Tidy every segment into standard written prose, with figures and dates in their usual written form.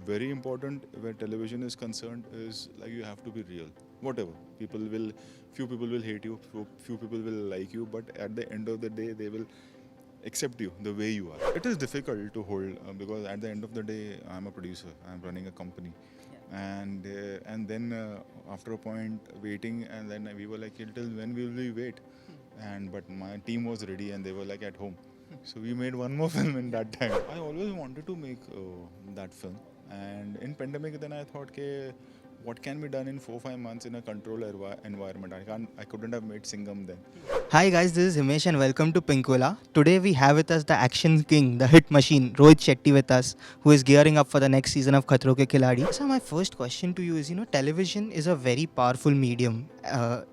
Very important where television is concerned is like you have to be real. Whatever few people will hate you, few people will like you, but at the end of the day, they will accept you the way you are. It is difficult to hold because at the end of the day, I'm a producer. I'm running a company, and then after a point, waiting, and then we were like, till when will we wait? And but my team was ready, and they were like at home. So we made one more film in that time. I always wanted to make that film, and in pandemic, then I thought, okay, what can be done in 4 5 months in a controlled environment? I couldn't have made Singham then. Hi guys, this is Himesh and welcome to Pinkola. Today we have with us the action king, the hit machine, Rohit Shetty with us, who is gearing up for the next season of Khatro Ke Khiladi. So my first question to you is, television is a very powerful medium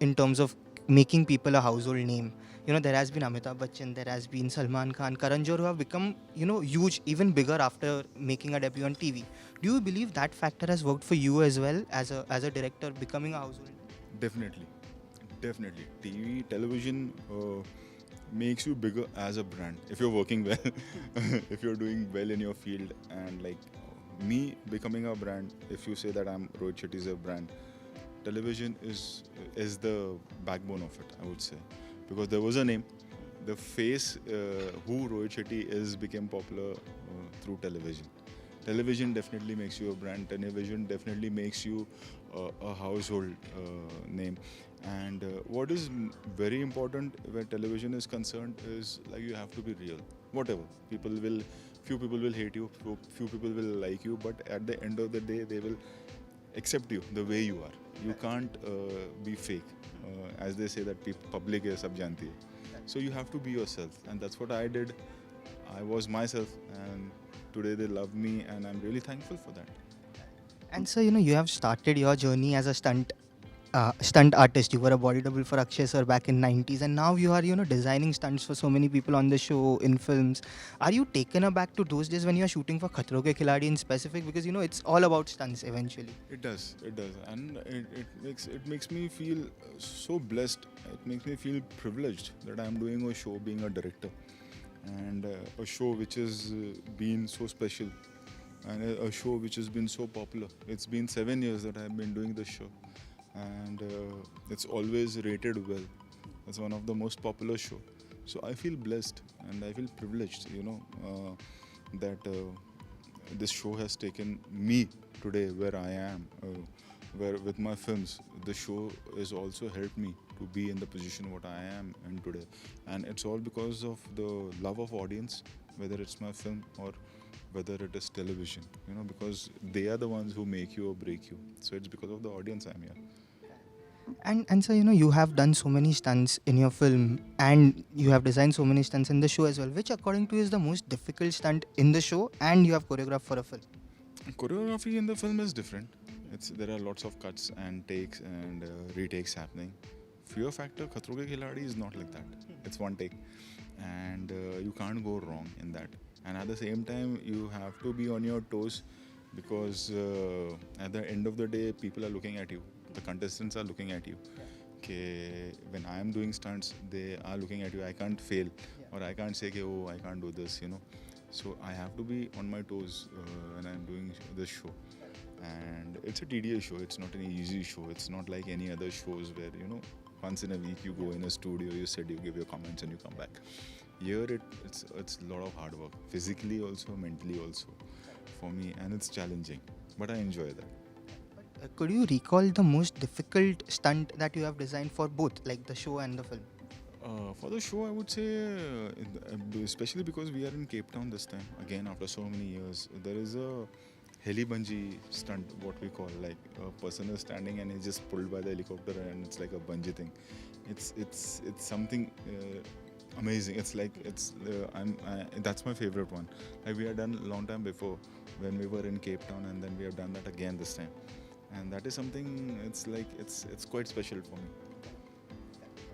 in terms of making people a household name. There has been Amitabh Bachchan, there has been Salman Khan, Karan Johar, who have become, huge, even bigger after making a debut on TV. Do you believe that factor has worked for you as well as a director becoming a household? Definitely, definitely. TV, television makes you bigger as a brand if you're working well, if you're doing well in your field, and like me becoming a brand. If you say that I'm Rohit Shetty is a brand, television is the backbone of it. I would say because there was a name, the face who Rohit Shetty is became popular through television. Television definitely makes you a brand. Television definitely makes you a household name. And what is very important where television is concerned is like you have to be real. Whatever few people will hate you, few people will like you, but at the end of the day, they will accept you the way you are. You can't be fake. As they say that public is sab janti hai. So you have to be yourself, and that's what I did. I was myself, and today they love me, and I'm really thankful for that. And so, you have started your journey as a stunt artist. You were a body double for Akshay sir back in 90s, and now you are, designing stunts for so many people on the show, in films. Are you taken aback to those days when you are shooting for Khatro Ke Khiladi in specific? Because, it's all about stunts eventually. It does, and it makes me feel so blessed. It makes me feel privileged that I'm doing a show, being a director, and a show which has been so special, and a show which has been so popular. It's been 7 years that I've been doing this show, and it's always rated well. It's one of the most popular show. So I feel blessed and I feel privileged, that this show has taken me today where I am. Where with my films, the show has also helped me to be in the position what I am in today, and it's all because of the love of audience, whether it's my film or whether it is television. Because they are the ones who make you or break you. So it's because of the audience I'm here. And so, you have done so many stunts in your film, and you have designed so many stunts in the show as well. Which, according to you, is the most difficult stunt in the show, and you have choreographed for a film? Choreography in the film is different. There are lots of cuts and takes and retakes happening. Fear factor Khatro Ke Khiladi is not like that. It's one take, and you can't go wrong in that. And at the same time, you have to be on your toes because at the end of the day, people are looking at you. The contestants are looking at you. Okay, when I am doing stunts, they are looking at you. I can't fail, or I can't say, okay, oh, I can't do this. So I have to be on my toes when I'm doing this show. And it's a tedious show. It's not an easy show. It's not like any other shows where once in a week you go in a studio, you sit, you give your comments, and you come back. Here it's a lot of hard work, physically also, mentally also, for me, and it's challenging. But I enjoy that. Could you recall the most difficult stunt that you have designed for both, like the show and the film? For the show, I would say, especially because we are in Cape Town this time, again after so many years, there is a heli bungee stunt, what we call, like a person is standing and he's just pulled by the helicopter, and it's like a bungee thing. It's something amazing. It's like that's my favorite one. Like we had done a long time before when we were in Cape Town, and then we have done that again this time, and that is something. It's like it's quite special for me.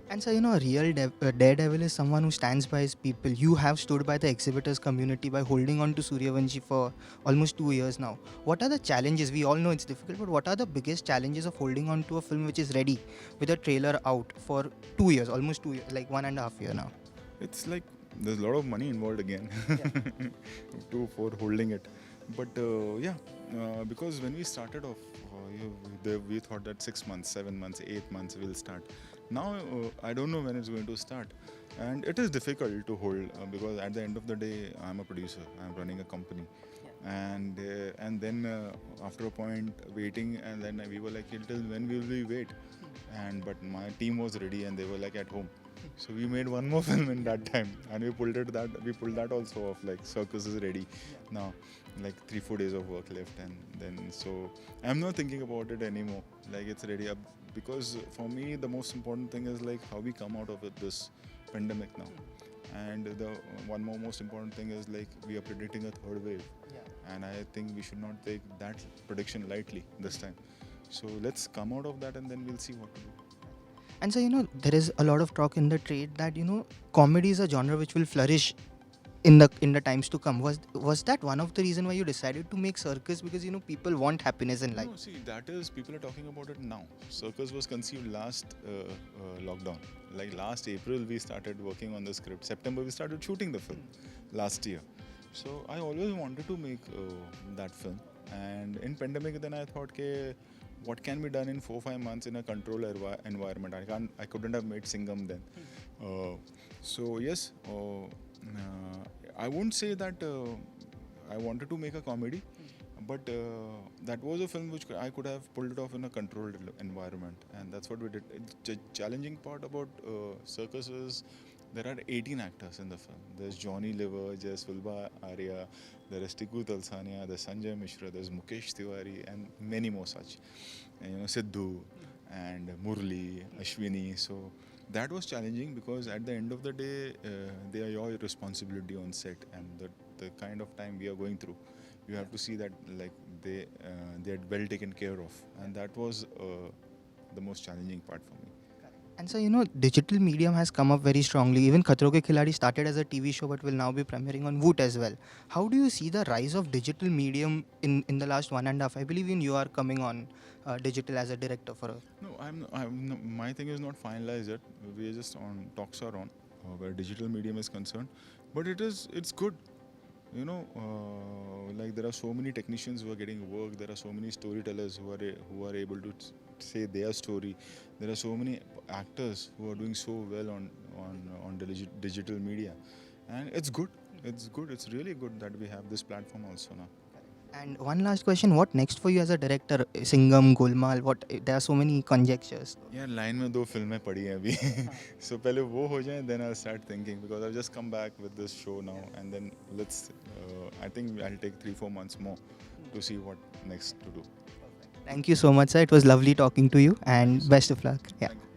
And so, a real daredevil is someone who stands by his people. You have stood by the exhibitors community by holding on to Suryavanshi for almost 2 years now. What are the challenges? We all know it's difficult, but what are the biggest challenges of holding on to a film which is ready with a trailer out for 2 years, almost 2 years, like 1.5 year now? It's like there's a lot of money involved again Yeah. for holding it. But because when we started off, we thought that 6 months, 7 months, 8 months will start. Now I don't know when it's going to start, and it is difficult to hold because at the end of the day, I'm a producer. I'm running a company, and then after a point waiting, and then we were like, till when will we wait? And but my team was ready, and they were like at home. So we made one more film in that time, and we pulled that also off. Like Circus is ready now, like 3-4 days of work left, and then so I'm not thinking about it anymore. Like it's ready up because for me the most important thing is like how we come out of this pandemic now, and the one more most important thing is like we are predicting a third wave, and I think we should not take that prediction lightly this time. So let's come out of that, and then we'll see what to do. And so, there is a lot of talk in the trade that, comedy is a genre which will flourish in the times to come. Was that one of the reason why you decided to make Circus? Because, people want happiness in life. No, see, that is, people are talking about it now. Circus was conceived last lockdown. Like last April, we started working on the script. September, we started shooting the film last year. So I always wanted to make that film. And in pandemic, then I thought, okay, what can be done in 4-5 months in a controlled environment? I couldn't have made Singham then. So yes, I won't say that I wanted to make a comedy, but that was a film which I could have pulled it off in a controlled environment, and that's what we did. The challenging part about Circus is there are 18 actors in the film. There's Johnny Liver, there's Fulba Arya, there is Tiku Talsania, there's Sanjay Mishra, there's Mukesh Tiwari, and many more such. And, Sidhu and Murli, Ashwini. So that was challenging because at the end of the day, they are your responsibility on set, and the kind of time we are going through, you have to see that like they're well taken care of, and that was the most challenging part for me. And so, digital medium has come up very strongly. Even Khatro Ke Khiladi started as a TV show but will now be premiering on Voot as well. How do you see the rise of digital medium in the last 1.5? I believe you are coming on digital as a director for a... No, my thing is not finalized yet. We are just on, talks are on where digital medium is concerned. But it's good. Like there are so many technicians who are getting work. There are so many storytellers who are able to say their story. There are so many actors who are doing so well on digital media, and it's good. It's good. It's really good that we have this platform also now. And one last question: what next for you as a director? Singham, Golmaal. There are so many conjectures. Yeah, line में 2 फिल्में पड़ी हैं अभी. So पहले वो हो जाए, then I'll start thinking because I've just come back with this show now, and then I think I'll take 3-4 months more to see what next to do. Thank you so much, sir. It was lovely talking to you, and best of luck. Yeah. Thank you.